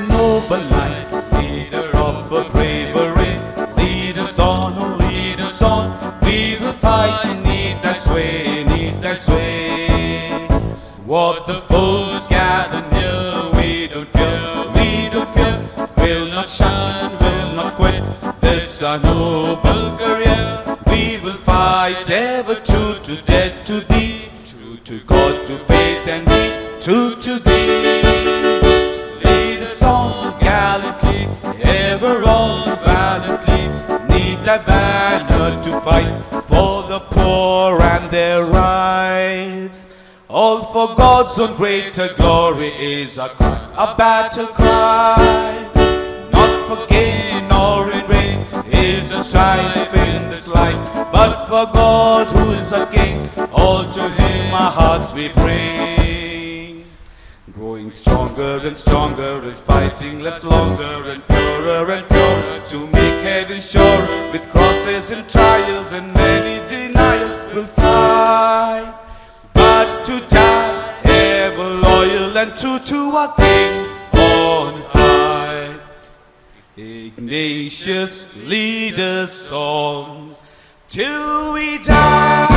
Noble knight, leader of a bravery, lead us on, oh lead us on. We will fight, need thy sway, need thy sway. What the foes gather near, we don't fear, we don't fear. Will not shun, will not quit, this our noble career. We will fight, ever true to death, to thee, true to God, to faith and thee, true to thee. Lead us on gallantly, ever on valiantly. Need thy banner to fight for the poor and their rights. All for God's own greater glory is our cry, a battle cry. Not for gain nor in vain is the strife in this life, but for God who is our King, all to Him our hearts we bring. Growing stronger and stronger is fighting less longer and purer to make heaven sure. With crosses and trials and many denials we'll fight, but to die ever loyal and true to our King on high. Ignatius, lead us on till we die.